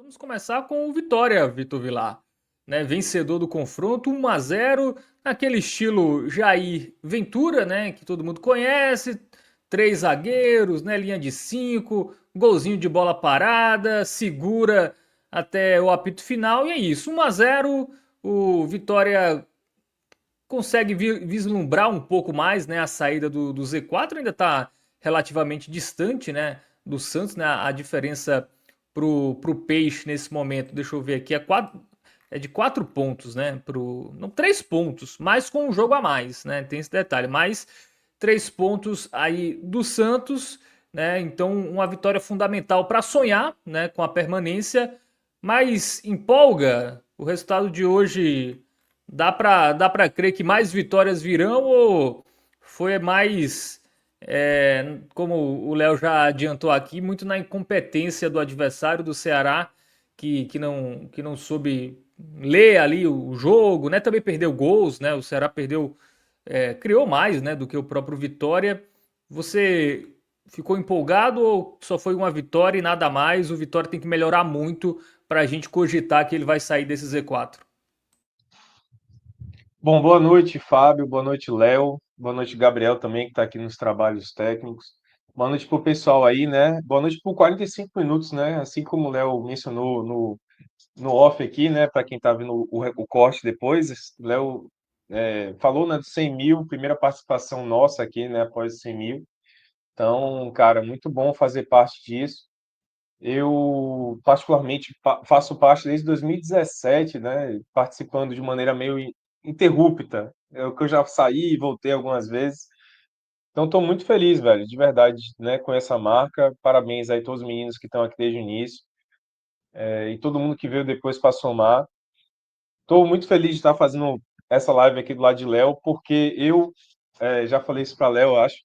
Vamos começar com o Vitória, Vitor Vilar, né? Vencedor do confronto, 1-0, naquele estilo Jair Ventura, né? Que todo mundo conhece. Três zagueiros, né? Linha de cinco, golzinho de bola parada, segura até o apito final e é isso. 1-0, o Vitória consegue vislumbrar um pouco mais, né? A saída do Z4 ainda está relativamente distante, né? Do Santos, né? A diferença pro Peixe nesse momento, deixa eu ver aqui, é de 4 pontos, né? Não, 3 pontos, mas com um jogo a mais, né? Tem esse detalhe, mas 3 pontos aí do Santos, né? Então, uma vitória fundamental para sonhar, né? Com a permanência, mas empolga o resultado de hoje. Dá para crer que mais vitórias virão ou foi mais, como o Léo já adiantou aqui, muito na incompetência do adversário do Ceará, que não soube ler ali o jogo, né? Também perdeu gols, né? O Ceará perdeu, criou mais, né, do que o próprio Vitória. Você ficou empolgado ou só foi uma vitória e nada mais? O Vitória tem que melhorar muito para a gente cogitar que ele vai sair desse Z4. Bom, boa noite, Fábio. Boa noite, Léo. Boa noite, Gabriel também, que está aqui nos trabalhos técnicos. Boa noite para o pessoal aí, né? Boa noite por 45 minutos, né? Assim como o Léo mencionou no off aqui, né? Para quem está vendo o corte depois, o Léo falou, né, dos 100 mil, primeira participação nossa aqui, né? Após os 100 mil. Então, cara, muito bom fazer parte disso. Eu, particularmente, faço parte desde 2017, né? Participando de maneira meio interrupta. É o que eu já saí e voltei algumas vezes. Então, estou muito feliz, velho, de verdade, né, com essa marca. Parabéns aí a todos os meninos que estão aqui desde o início, e todo mundo que veio depois para somar. Estou muito feliz de estar fazendo essa live aqui do lado de Léo, porque eu já falei isso para Léo, eu acho.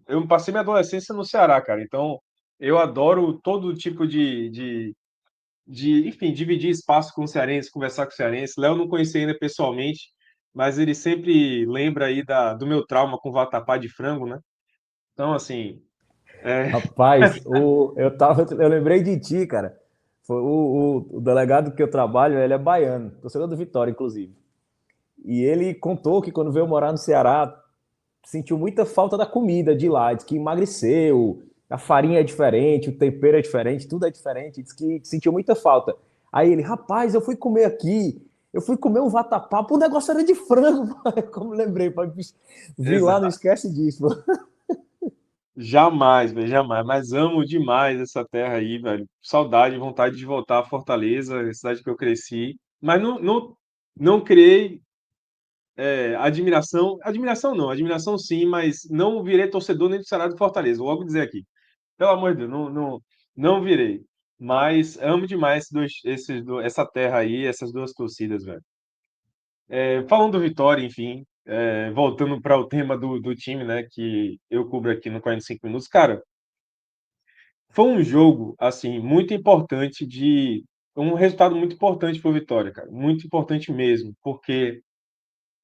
Eu passei minha adolescência no Ceará, cara. Então, eu adoro todo tipo enfim, dividir espaço com o cearense, conversar com o cearense. Léo não conheci ainda pessoalmente, mas ele sempre lembra aí do meu trauma com vatapá de frango, né? Então, assim, é, Rapaz, eu lembrei de ti, cara. Foi o delegado que eu trabalho, ele é baiano, torcedor do Vitória, inclusive. E ele contou que quando veio morar no Ceará, sentiu muita falta da comida de lá, diz que emagreceu, a farinha é diferente, o tempero é diferente, tudo é diferente, diz que sentiu muita falta. Aí ele, rapaz, eu fui comer aqui, eu fui comer um vatapá, pô, o negócio era de frango, como lembrei, vi lá, não exato. esquece disso. Jamais, velho, jamais. Mas amo demais essa terra aí, velho. Saudade, vontade de voltar a Fortaleza, a cidade que eu cresci. Mas não criei admiração. Admiração não, admiração sim, mas não virei torcedor nem do Ceará do Fortaleza. Vou logo dizer aqui. Pelo amor de Deus, não virei. Mas amo demais essa terra aí, essas duas torcidas, velho. Falando do Vitória, enfim, voltando para o tema do time, né, que eu cubro aqui no 45 minutos, cara, foi um jogo, assim, muito importante um resultado muito importante para o Vitória, cara, muito importante mesmo, porque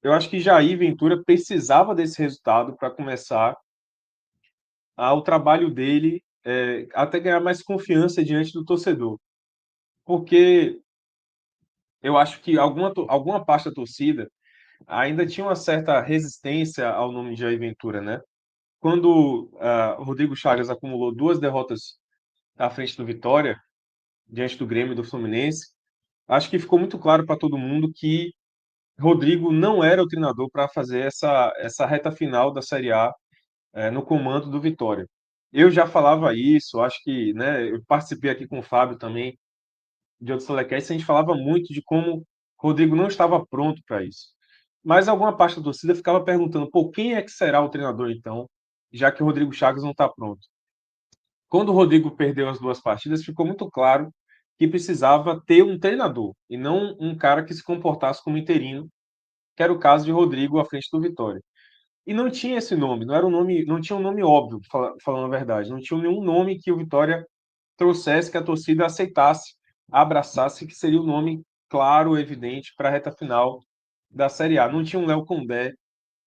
eu acho que Jair Ventura precisava desse resultado para começar o trabalho dele, até ganhar mais confiança diante do torcedor. Porque eu acho que alguma parte da torcida ainda tinha uma certa resistência ao nome de Jair Ventura, né? Quando o Rodrigo Chagas acumulou duas derrotas à frente do Vitória, diante do Grêmio e do Fluminense, acho que ficou muito claro para todo mundo que Rodrigo não era o treinador para fazer essa reta final da Série A, no comando do Vitória. Eu já falava isso, acho que, né, eu participei aqui com o Fábio também de outros telecasts, a gente falava muito de como Rodrigo não estava pronto para isso. Mas alguma parte da torcida ficava perguntando, pô, quem é que será o treinador então, já que o Rodrigo Chagas não está pronto? Quando o Rodrigo perdeu as duas partidas, ficou muito claro que precisava ter um treinador e não um cara que se comportasse como interino, que era o caso de Rodrigo à frente do Vitória. E não tinha esse nome, não era um nome, não tinha um nome óbvio, falando a verdade, não tinha nenhum nome que o Vitória trouxesse que a torcida aceitasse, abraçasse, que seria o nome claro, evidente para a reta final da Série A. Não tinha um Léo Condé,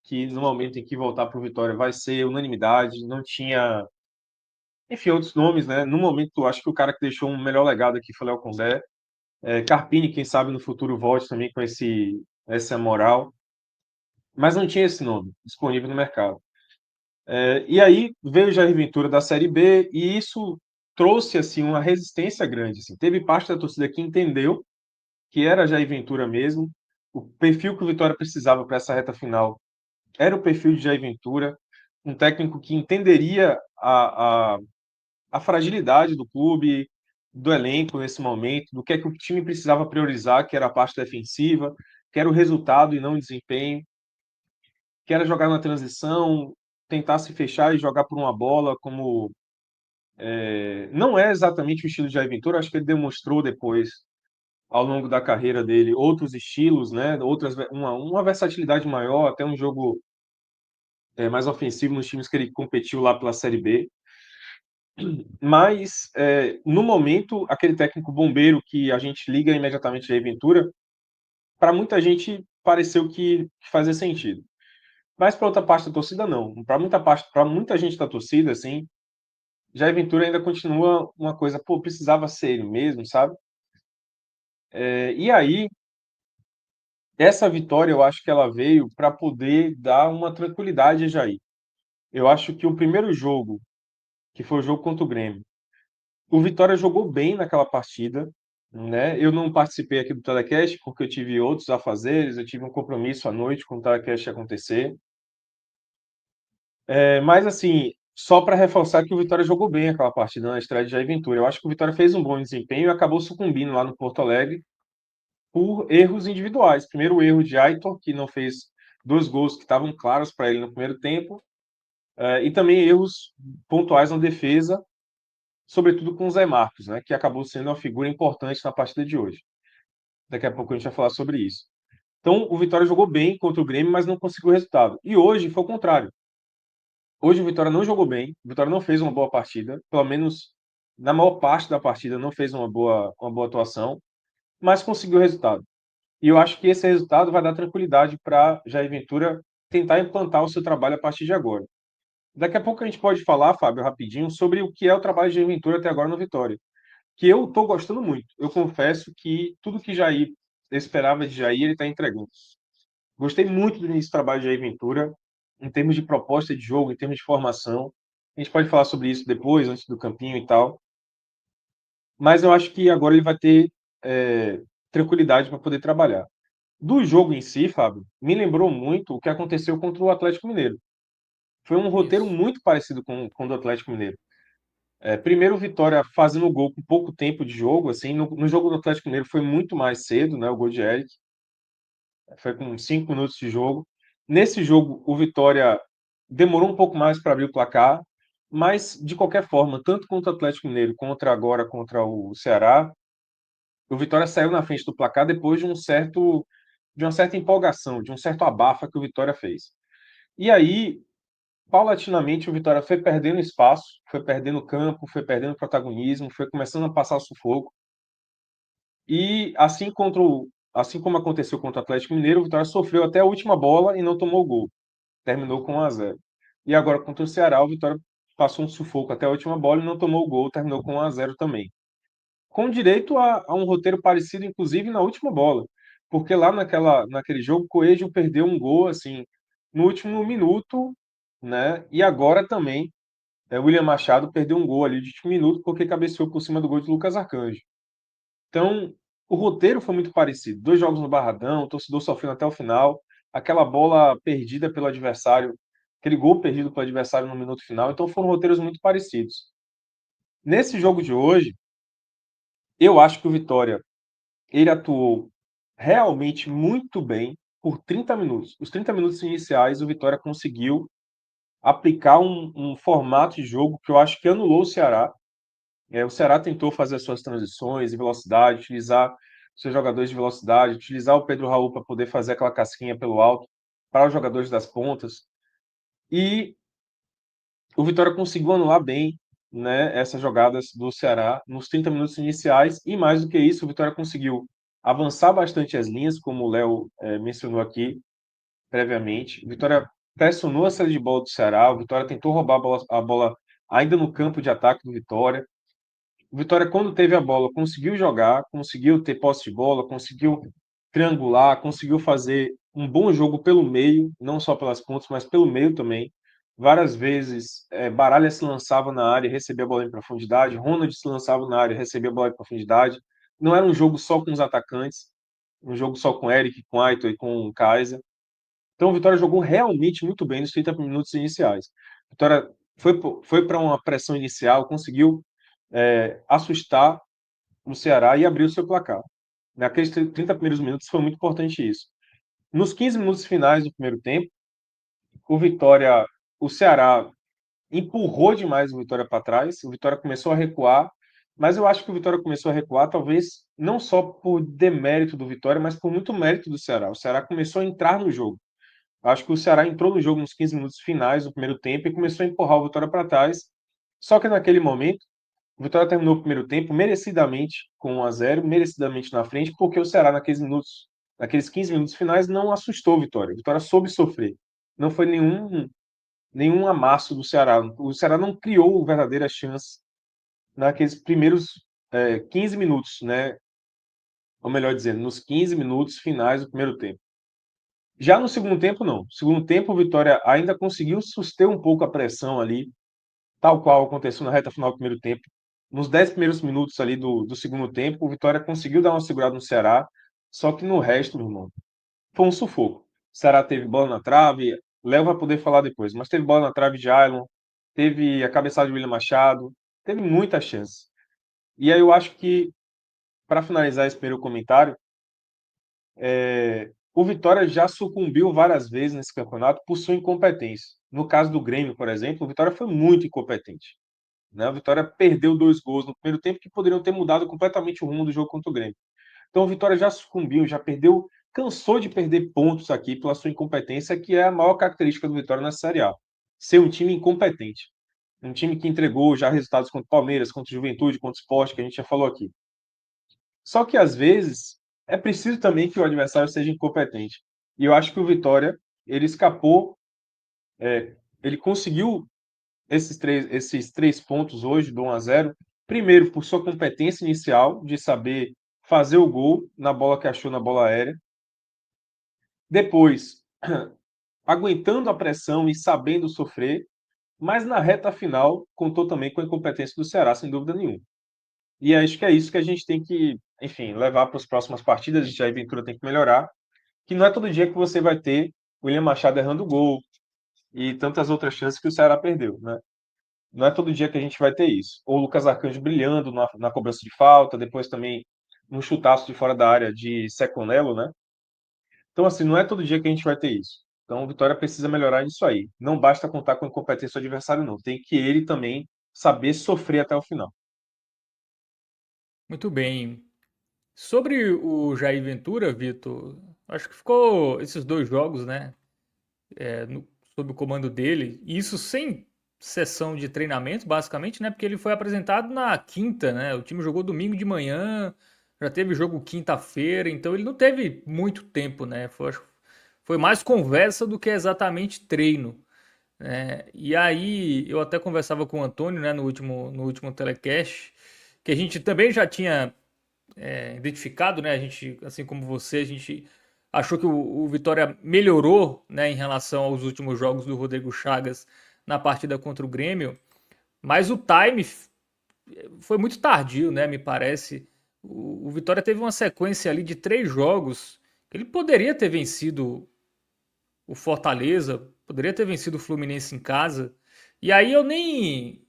que no momento em que voltar para o Vitória vai ser unanimidade, não tinha Enfim, outros nomes, né? No momento, acho que o cara que deixou um melhor legado aqui foi o Léo Condé. Carpini, quem sabe no futuro volte também com essa moral. Mas não tinha esse nome disponível no mercado. E aí veio o Jair Ventura da Série B e isso trouxe assim uma resistência grande. Assim. Teve parte da torcida que entendeu que era Jair Ventura mesmo. O perfil que o Vitória precisava para essa reta final era o perfil de Jair Ventura, um técnico que entenderia a fragilidade do clube, do elenco nesse momento, do que é que o time precisava priorizar, que era a parte defensiva, que era o resultado e não o desempenho, que era jogar na transição, tentar se fechar e jogar por uma bola, como não é exatamente o estilo de Jair Ventura, acho que ele demonstrou depois, ao longo da carreira dele, outros estilos, né? Uma versatilidade maior, até um jogo mais ofensivo nos times que ele competiu lá pela Série B. Mas, no momento, aquele técnico bombeiro que a gente liga imediatamente a Jair Ventura, para muita gente pareceu que fazia sentido. Mas para outra parte da torcida, não. Para muita gente da torcida, assim, Jair Ventura ainda continua uma coisa, pô, precisava ser ele mesmo, sabe? E aí, essa vitória eu acho que ela veio para poder dar uma tranquilidade a Jair. Eu acho que o primeiro jogo, que foi o jogo contra o Grêmio, o Vitória jogou bem naquela partida, né? Eu não participei aqui do telecast porque eu tive outros afazeres, eu tive um compromisso à noite com o telecast acontecer. Mas assim, só para reforçar que o Vitória jogou bem aquela partida na estreia de Jair Ventura. Eu acho que o Vitória fez um bom desempenho e acabou sucumbindo lá no Porto Alegre por erros individuais. Primeiro o erro de Aitor, que não fez dois gols que estavam claros para ele no primeiro tempo, e também erros pontuais na defesa, sobretudo com o Zé Marcos, né, que acabou sendo uma figura importante na partida de hoje. Daqui a pouco a gente vai falar sobre isso. Então, o Vitória jogou bem contra o Grêmio, mas não conseguiu o resultado. E hoje foi o contrário. Hoje o Vitória não jogou bem, o Vitória não fez uma boa partida, pelo menos na maior parte da partida não fez uma boa atuação, mas conseguiu o resultado. E eu acho que esse resultado vai dar tranquilidade para Jair Ventura tentar implantar o seu trabalho a partir de agora. Daqui a pouco a gente pode falar, Fábio, rapidinho, sobre o que é o trabalho de Jair Ventura até agora no Vitória, que eu estou gostando muito. Eu confesso que tudo que Jair esperava de Jair, ele está entregando. Gostei muito do início do trabalho de Jair Ventura, em termos de proposta de jogo, em termos de formação. A gente pode falar sobre isso depois, antes do campinho e tal. Mas eu acho que agora ele vai ter tranquilidade para poder trabalhar. Do jogo em si, Fábio, me lembrou muito o que aconteceu contra o Atlético Mineiro. Foi um roteiro Isso. muito parecido com o do Atlético Mineiro. Primeiro, o Vitória fazendo o gol com pouco tempo de jogo, assim, no jogo do Atlético Mineiro foi muito mais cedo, né, o gol de Eric, foi com 5 minutos de jogo. Nesse jogo, o Vitória demorou um pouco mais para abrir o placar, mas de qualquer forma, tanto contra o Atlético Mineiro contra o Ceará, o Vitória saiu na frente do placar depois de uma certa empolgação, de um certo abafa que o Vitória fez. E aí, paulatinamente, o Vitória foi perdendo espaço, foi perdendo campo, foi perdendo protagonismo, foi começando a passar sufoco. E assim como aconteceu contra o Atlético Mineiro, o Vitória sofreu até a última bola e não tomou gol. Terminou com 1-0. E agora contra o Ceará, o Vitória passou um sufoco até a última bola e não tomou o gol, terminou com 1-0 também. Com direito a um roteiro parecido, inclusive na última bola. Porque lá naquele jogo, o Coelho perdeu um gol assim no último minuto, né? E agora também o William Machado perdeu um gol ali de último minuto porque cabeceou por cima do gol de Lucas Arcanjo. Então, o roteiro foi muito parecido. Dois jogos no Barradão, o torcedor sofrendo até o final, aquela bola perdida pelo adversário, aquele gol perdido pelo adversário no minuto final. Então, foram roteiros muito parecidos. Nesse jogo de hoje, eu acho que o Vitória ele atuou realmente muito bem por 30 minutos. Os 30 minutos iniciais, o Vitória conseguiu aplicar um formato de jogo que eu acho que anulou o Ceará. O Ceará tentou fazer as suas transições e velocidade, utilizar seus jogadores de velocidade, utilizar o Pedro Raul para poder fazer aquela casquinha pelo alto para os jogadores das pontas. E o Vitória conseguiu anular bem, né, essas jogadas do Ceará nos 30 minutos iniciais. E mais do que isso, o Vitória conseguiu avançar bastante as linhas, como o Léo mencionou aqui previamente. O Vitória pressionou a saída de bola do Ceará, o Vitória tentou roubar a bola ainda no campo de ataque do Vitória. O Vitória, quando teve a bola, conseguiu jogar, conseguiu ter posse de bola, conseguiu triangular, conseguiu fazer um bom jogo pelo meio, não só pelas pontas, mas pelo meio também. Várias vezes, Baralha se lançava na área e recebia a bola em profundidade, Ronald se lançava na área e recebia a bola em profundidade. Não era um jogo só com os atacantes, um jogo só com Eric, com Aitor e com o Kaiser. Então, o Vitória jogou realmente muito bem nos 30 minutos iniciais. A Vitória foi para uma pressão inicial, conseguiu assustar o Ceará e abrir o seu placar. Naqueles 30 primeiros minutos foi muito importante isso. Nos 15 minutos finais do primeiro tempo, o Ceará empurrou demais o Vitória para trás, o Vitória começou a recuar, mas eu acho que o Vitória começou a recuar talvez não só por demérito do Vitória, mas por muito mérito do Ceará. O Ceará começou a entrar no jogo. Acho que o Ceará entrou no jogo nos 15 minutos finais do primeiro tempo e começou a empurrar o Vitória para trás. Só que naquele momento, o Vitória terminou o primeiro tempo merecidamente com 1-0, merecidamente na frente, porque o Ceará naqueles 15 minutos finais não assustou o Vitória. O Vitória soube sofrer. Não foi nenhum amasso do Ceará. O Ceará não criou verdadeira chance naqueles primeiros 15 minutos, né? Ou melhor dizendo, nos 15 minutos finais do primeiro tempo. Já no segundo tempo, não. No segundo tempo, o Vitória ainda conseguiu suster um pouco a pressão ali, tal qual aconteceu na reta final do primeiro tempo. Nos 10 primeiros minutos ali do segundo tempo, o Vitória conseguiu dar uma segurada no Ceará, só que no resto, meu irmão, foi um sufoco. O Ceará teve bola na trave, Léo vai poder falar depois, mas teve bola na trave de Ailon, teve a cabeçada de William Machado, teve muita chance. E aí eu acho que, para finalizar esse primeiro comentário, o Vitória já sucumbiu várias vezes nesse campeonato por sua incompetência. No caso do Grêmio, por exemplo, o Vitória foi muito incompetente, né? O Vitória perdeu 2 gols no primeiro tempo que poderiam ter mudado completamente o rumo do jogo contra o Grêmio. Então o Vitória já sucumbiu, já perdeu, cansou de perder pontos aqui pela sua incompetência, que é a maior característica do Vitória na Série A. Ser um time incompetente. Um time que entregou já resultados contra o Palmeiras, contra o Juventude, contra o Sport, que a gente já falou aqui. Só que às vezes é preciso também que o adversário seja incompetente. E eu acho que o Vitória, ele escapou, ele conseguiu esses três pontos hoje do 1-0. Primeiro, por sua competência inicial de saber fazer o gol na bola que achou na bola aérea. Depois, aguentando a pressão e sabendo sofrer. Mas na reta final, contou também com a incompetência do Ceará, sem dúvida nenhuma. E acho que é isso que a gente tem que, enfim, levar para as próximas partidas. A gente, a Ventura tem que melhorar. Que não é todo dia que você vai ter o William Machado errando gol e tantas outras chances que o Ceará perdeu, né? Não é todo dia que a gente vai ter isso. Ou o Lucas Arcanjo brilhando na cobrança de falta, depois também um chutaço de fora da área de Seconello, né? Então, assim, não é todo dia que a gente vai ter isso. Então, o Vitória precisa melhorar isso aí. Não basta contar com a incompetência do adversário, não. Tem que ele também saber sofrer até o final. Muito bem. Sobre o Jair Ventura, Vitor, acho que ficou esses dois jogos, né? Sob o comando dele, e isso sem sessão de treinamento, basicamente, né? Porque ele foi apresentado na quinta, né? O time jogou domingo de manhã, já teve jogo quinta-feira, então ele não teve muito tempo, né? Foi mais conversa do que exatamente treino, né? E aí eu até conversava com o Antônio, né, no último telecast, que a gente também já tinha identificado, né? A gente, assim como você, a gente achou que o Vitória melhorou, né, em relação aos últimos jogos do Rodrigo Chagas na partida contra o Grêmio, mas o time foi muito tardio, né? Me parece. O Vitória teve uma sequência ali de 3 jogos que ele poderia ter vencido o Fortaleza, poderia ter vencido o Fluminense em casa. E aí eu nem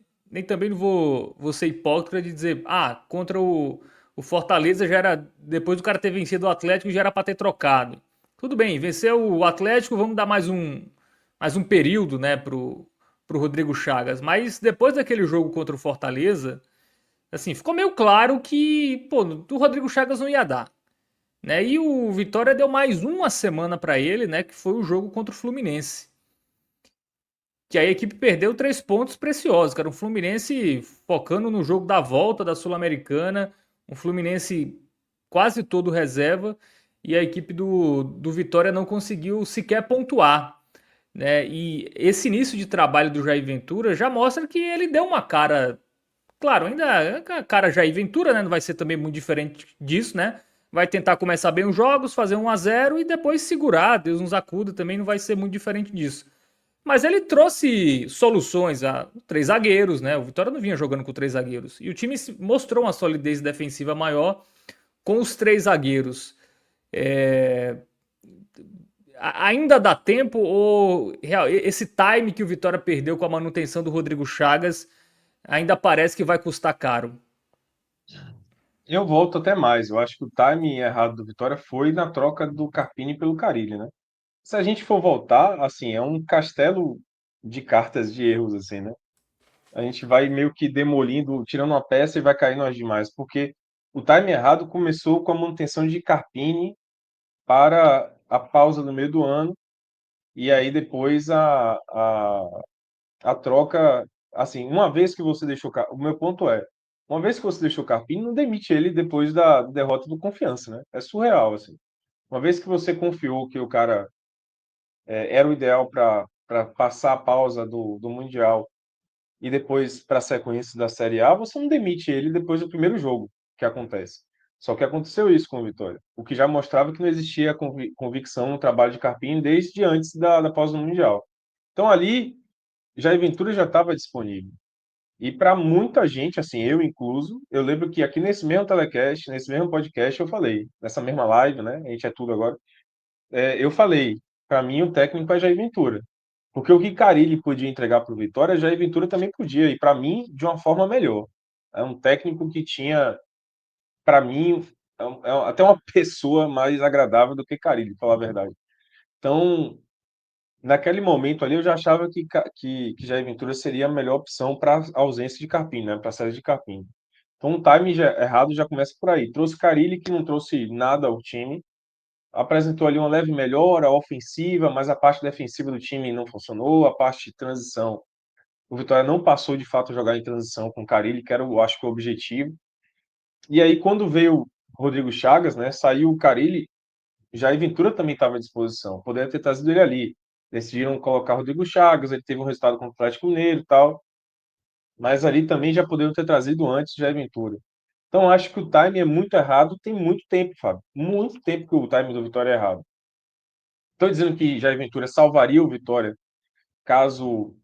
também não vou ser hipócrita de dizer, contra o Fortaleza já era, depois do cara ter vencido o Atlético, já era para ter trocado. Tudo bem, venceu o Atlético, vamos dar mais um período, né, pro Rodrigo Chagas. Mas depois daquele jogo contra o Fortaleza, assim, ficou meio claro que, pô, do Rodrigo Chagas não ia dar, né? E o Vitória deu mais uma semana para ele, né, que foi o jogo contra o Fluminense. Que aí a equipe perdeu 3 pontos preciosos, cara. Um Fluminense focando no jogo da volta da Sul-Americana, um Fluminense quase todo reserva, e a equipe do Vitória não conseguiu sequer pontuar, né? E esse início de trabalho do Jair Ventura já mostra que ele deu uma cara. Claro, ainda a cara Jair Ventura, né? Não vai ser também muito diferente disso, né? Vai tentar começar bem os jogos, fazer 1-0 e depois segurar, Deus nos acuda, também não vai ser muito diferente disso. Mas ele trouxe soluções a três zagueiros, né? O Vitória não vinha jogando com três zagueiros. E o time mostrou uma solidez defensiva maior com os três zagueiros. É, ainda dá tempo ou esse time que o Vitória perdeu com a manutenção do Rodrigo Chagas ainda parece que vai custar caro? Eu volto até mais. Eu acho que o timing errado do Vitória foi na troca do Carpini pelo Carille, né? Se a gente for voltar, assim, é um castelo de cartas de erros, assim, né? A gente vai meio que demolindo, tirando uma peça e vai caindo as demais, porque o time errado começou com a manutenção de Carpini para a pausa no meio do ano, e aí depois a troca, assim, uma vez que você deixou, o meu ponto é, uma vez que você deixou Carpini, não demite ele depois da derrota do Confiança, né? É surreal, assim. Uma vez que você confiou que o cara era o ideal para passar a pausa do Mundial e depois para a sequência da Série A, você não demite ele depois do primeiro jogo que acontece. Só que aconteceu isso com o Vitória, o que já mostrava que não existia convicção no trabalho de Carpini desde antes da pausa do Mundial. Então ali, Jair Ventura já estava disponível. E para muita gente, assim, eu incluso, eu lembro que aqui nesse mesmo telecast, nesse mesmo podcast, eu falei, nessa mesma live, né? A gente é tudo agora. Eu falei, para mim o técnico é Jair Ventura. Porque o que Carille podia entregar para o Vitória, Jair Ventura também podia, e para mim, de uma forma melhor. É um técnico que tinha, para mim, até uma pessoa mais agradável do que Carille, para falar a verdade. Então, naquele momento ali, eu já achava que Jair Ventura seria a melhor opção para a ausência de Carpini, né? Para a saída de Carpini. Então, o time errado já começa por aí. Trouxe Carille, que não trouxe nada ao time, apresentou ali uma leve melhora ofensiva, mas a parte defensiva do time não funcionou, a parte de transição. O Vitória não passou de fato a jogar em transição com o Carille, que era, eu acho que o objetivo. E aí, quando veio o Rodrigo Chagas, né, saiu o Carille, Jair Ventura também estava à disposição, poderia ter trazido ele ali. Decidiram colocar o Rodrigo Chagas, ele teve um resultado contra o Atlético Mineiro e tal, mas ali também já poderiam ter trazido antes Jair Ventura. Então, acho que o time é muito errado, tem muito tempo, Fábio. Muito tempo que o time do Vitória é errado. Estou dizendo que Jair Ventura salvaria o Vitória caso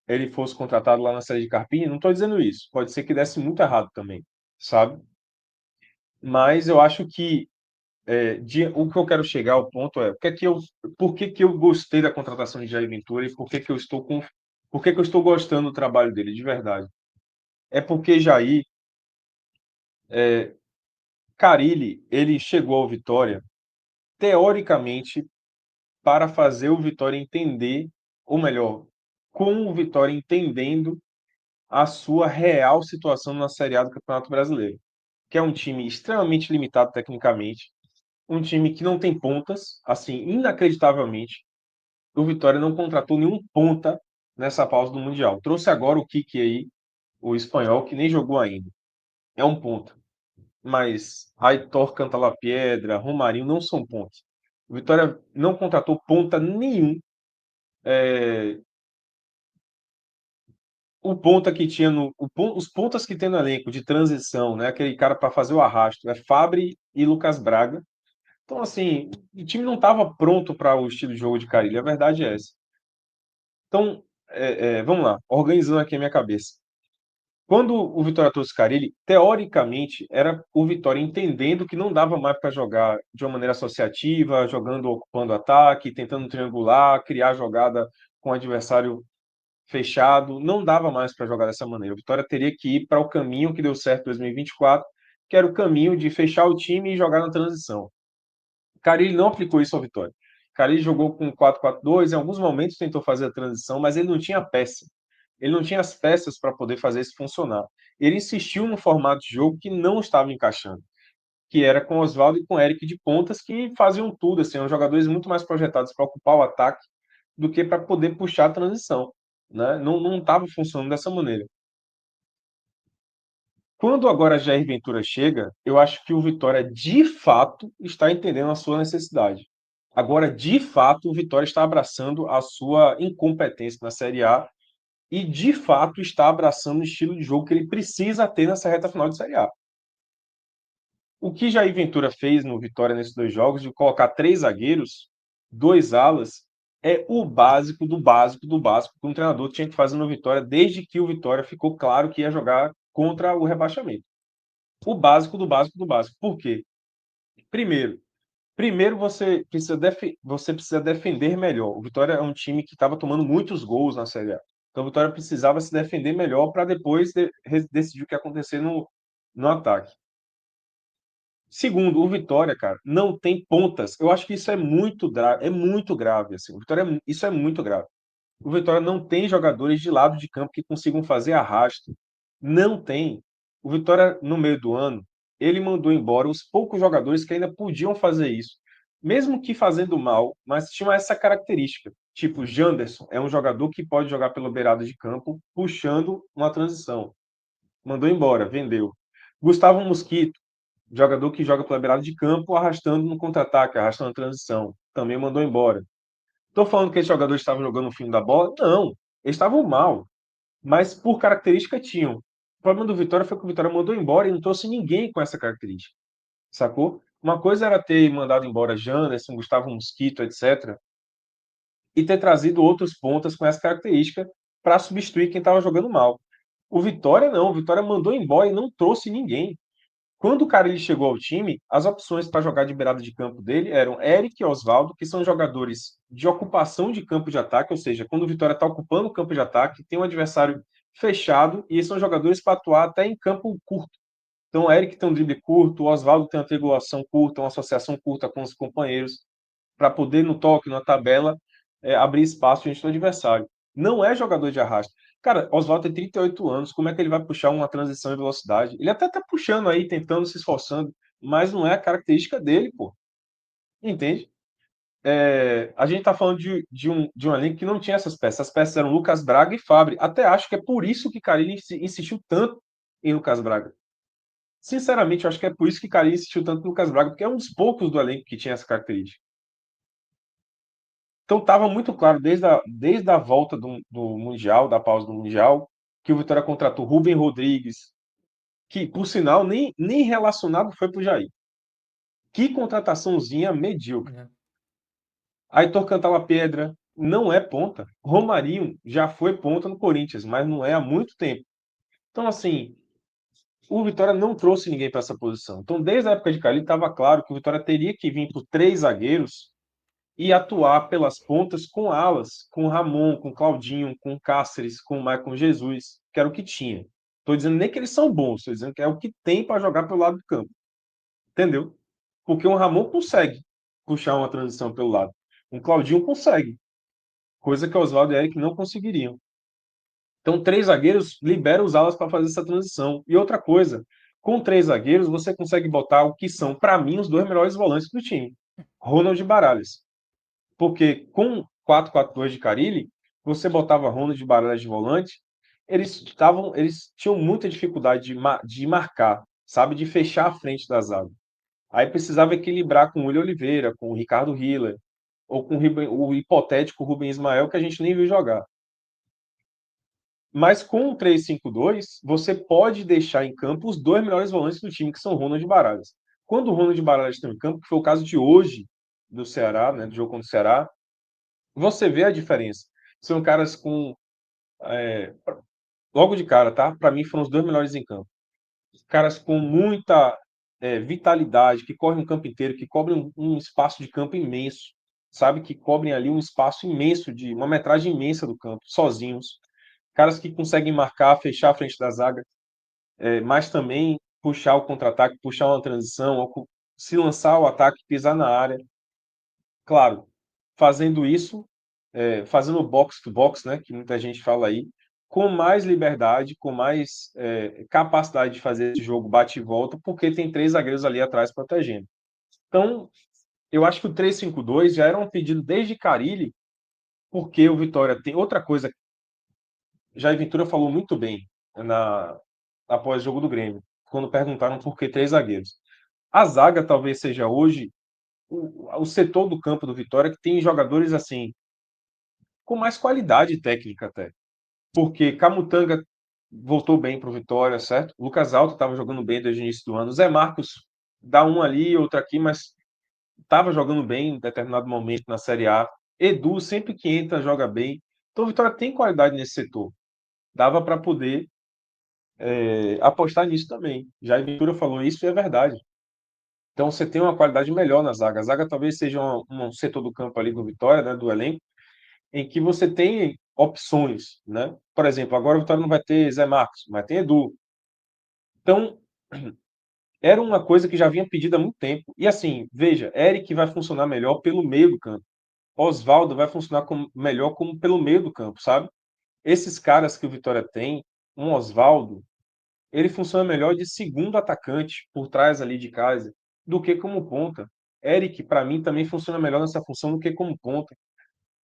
ele fosse contratado lá na série de Carpini, não estou dizendo isso. Pode ser que desse muito errado também, sabe? Mas eu acho que o que eu quero chegar ao ponto é por que que eu gostei da contratação de Jair Ventura e por que que eu estou gostando do trabalho dele de verdade. É porque Jair, Carille, ele chegou ao Vitória teoricamente para fazer o Vitória entender, ou melhor, com o Vitória entendendo a sua real situação na Série A do Campeonato Brasileiro, que é um time extremamente limitado tecnicamente, um time que não tem pontas, assim, inacreditavelmente. O Vitória não contratou nenhum ponta nessa pausa do Mundial. Trouxe agora o Kiki aí, o espanhol, que nem jogou ainda. É um ponta. Mas Aitor Cantalapiedra, Romarinho não são pontos. O Vitória não contratou ponta nenhum. O ponta que tinha os pontas que tem no elenco de transição, né? Aquele cara para fazer o arrasto, é Fabri e Lucas Braga. Então, assim, o time não estava pronto para o estilo de jogo de Carille, a verdade é essa. Então, vamos lá, organizando aqui a minha cabeça. Quando o Vitória trouxe Carille, teoricamente, era o Vitória entendendo que não dava mais para jogar de uma maneira associativa, jogando, ocupando ataque, tentando triangular, criar jogada com o adversário fechado, não dava mais para jogar dessa maneira. O Vitória teria que ir para o caminho que deu certo em 2024, que era o caminho de fechar o time e jogar na transição. Carille não aplicou isso ao Vitória. Carille jogou com 4-4-2, em alguns momentos tentou fazer a transição, mas ele não tinha peça. Ele não tinha as peças para poder fazer isso funcionar. Ele insistiu no formato de jogo que não estava encaixando, que era com Oswaldo e com Eric de pontas, que faziam tudo, assim, eram jogadores muito mais projetados para ocupar o ataque do que para poder puxar a transição. Né? Não estava funcionando dessa maneira. Quando agora Jair Ventura chega, eu acho que o Vitória de fato está entendendo a sua necessidade. Agora, de fato, o Vitória está abraçando a sua incompetência na Série A e, de fato, está abraçando o estilo de jogo que ele precisa ter nessa reta final de Série A. O que Jair Ventura fez no Vitória nesses 2 jogos, de colocar 3 zagueiros, 2 alas, é o básico do básico do básico que um treinador tinha que fazer no Vitória desde que o Vitória ficou claro que ia jogar contra o rebaixamento. O básico do básico do básico. Por quê? Primeiro, Primeiro você precisa defender melhor. O Vitória é um time que estava tomando muitos gols na Série A. Então o Vitória precisava se defender melhor para depois decidir o que ia acontecer no ataque. Segundo, o Vitória, cara, não tem pontas. Eu acho que isso é muito grave, assim. Isso é muito grave. O Vitória não tem jogadores de lado de campo que consigam fazer arrasto. Não tem. O Vitória, no meio do ano, ele mandou embora os poucos jogadores que ainda podiam fazer isso. Mesmo que fazendo mal, mas tinham essa característica. Tipo, Janderson é um jogador que pode jogar pela beirada de campo, puxando uma transição. Mandou embora, vendeu. Gustavo Mosquito, jogador que joga pela beirada de campo, arrastando no contra-ataque, arrastando a transição. Também mandou embora. Estou falando que esses jogadores estavam jogando o fim da bola? Não, eles estavam mal, mas por característica tinham. O problema do Vitória foi que o Vitória mandou embora e não trouxe ninguém com essa característica, sacou? Uma coisa era ter mandado embora Janderson, Gustavo Mosquito, etc., e ter trazido outros pontas com essa característica para substituir quem estava jogando mal. O Vitória não, o Vitória mandou embora e não trouxe ninguém. Quando o cara ele chegou ao time, as opções para jogar de beirada de campo dele eram Eric e Oswaldo, que são jogadores de ocupação de campo de ataque, ou seja, quando o Vitória está ocupando o campo de ataque, tem um adversário fechado e são jogadores para atuar até em campo curto. Então, o Eric tem um drible curto, o Oswaldo tem uma triangulação curta, uma associação curta com os companheiros, para poder, no toque, na tabela, abrir espaço diante do adversário. Não é jogador de arrasto. Cara, Oswaldo tem 38 anos, como é que ele vai puxar uma transição em velocidade? Ele até tá puxando aí, tentando, se esforçando, mas não é a característica dele, pô. Entende? A gente tá falando de um elenco que não tinha essas peças. As peças eram Lucas Braga e Fábio. Até acho que é por isso que Carille insistiu tanto em Lucas Braga. Sinceramente, eu acho que é por isso que Carille insistiu tanto em Lucas Braga, porque é um dos poucos do elenco que tinha essa característica. Então estava muito claro desde a volta do Mundial, da pausa do Mundial, que o Vitória contratou Rubem Rodrigues, que, por sinal, nem relacionado foi para o Jair. Que contrataçãozinha medíocre. É. Aitor Cantala-Pedra não é ponta. Romarinho já foi ponta no Corinthians, mas não é há muito tempo. Então, assim, o Vitória não trouxe ninguém para essa posição. Então, desde a época de Carille, estava claro que o Vitória teria que vir por 3 zagueiros e atuar pelas pontas com alas, com Ramon, com Claudinho, com Cáceres, com Maicon Jesus, que era o que tinha. Estou dizendo nem que eles são bons, estou dizendo que é o que tem para jogar pelo lado do campo. Entendeu? Porque o Ramon consegue puxar uma transição pelo lado. Um Claudinho consegue, coisa que Oswaldo e Eric não conseguiriam. Então, 3 zagueiros libera os alas para fazer essa transição. E outra coisa, com 3 zagueiros, você consegue botar o que são, para mim, os 2 melhores volantes do time. Ronald e Baralhas. Porque com 4-4-2 de Carille, você botava Ronald de Baralhas de volante, eles tinham muita dificuldade de marcar, sabe, de fechar a frente da zaga. Aí precisava equilibrar com o William Oliveira, com o Ricardo Hiller, ou com o hipotético Rubem Ismael, que a gente nem viu jogar. Mas com o 3-5-2, você pode deixar em campo os 2 melhores volantes do time, que são Ronald e Baralhas. Quando o Ronald e Baralhas estão em campo, que foi o caso de hoje do Ceará, né, do jogo contra o Ceará, você vê a diferença. São caras com. Logo de cara, tá? Para mim foram os 2 melhores em campo. Caras com muita vitalidade, que correm o campo inteiro, que cobrem um espaço de campo imenso, sabe? Que cobrem ali um espaço imenso, de uma metragem imensa do campo, sozinhos. Caras que conseguem marcar, fechar a frente da zaga, mas também puxar o contra-ataque, puxar uma transição, se lançar o ataque, pisar na área. Claro, fazendo isso fazendo box to box, né, que muita gente fala aí, com mais liberdade, com mais capacidade de fazer esse jogo bate e volta, porque tem 3 zagueiros ali atrás protegendo. Então, eu acho que o 3-5-2 já era um pedido desde Carille, porque o Vitória tem outra coisa. Jair Ventura falou muito bem após o jogo do Grêmio, quando perguntaram por que 3 zagueiros. A zaga talvez seja hoje o setor do campo do Vitória que tem jogadores assim com mais qualidade técnica até. Porque Camutanga voltou bem para o Vitória, certo? Lucas Alto estava jogando bem desde o início do ano. Zé Marcos dá um ali, outro aqui, mas estava jogando bem em determinado momento na Série A. Edu, sempre que entra, joga bem. Então, o Vitória tem qualidade nesse setor. Dava para poder apostar nisso também. Jair Ventura falou isso e é verdade. Então, você tem uma qualidade melhor na zaga. A zaga talvez seja um setor do campo ali do Vitória, né, do elenco, em que você tem opções, né? Por exemplo, agora o Vitória não vai ter Zé Marcos, mas tem Edu. Então, era uma coisa que já vinha pedida há muito tempo. E assim, veja, Eric vai funcionar melhor pelo meio do campo. Oswaldo vai funcionar melhor como pelo meio do campo, sabe? Esses caras que o Vitória tem, um Oswaldo, ele funciona melhor de segundo atacante por trás ali de casa do que como ponta. Eric, para mim, também funciona melhor nessa função do que como ponta.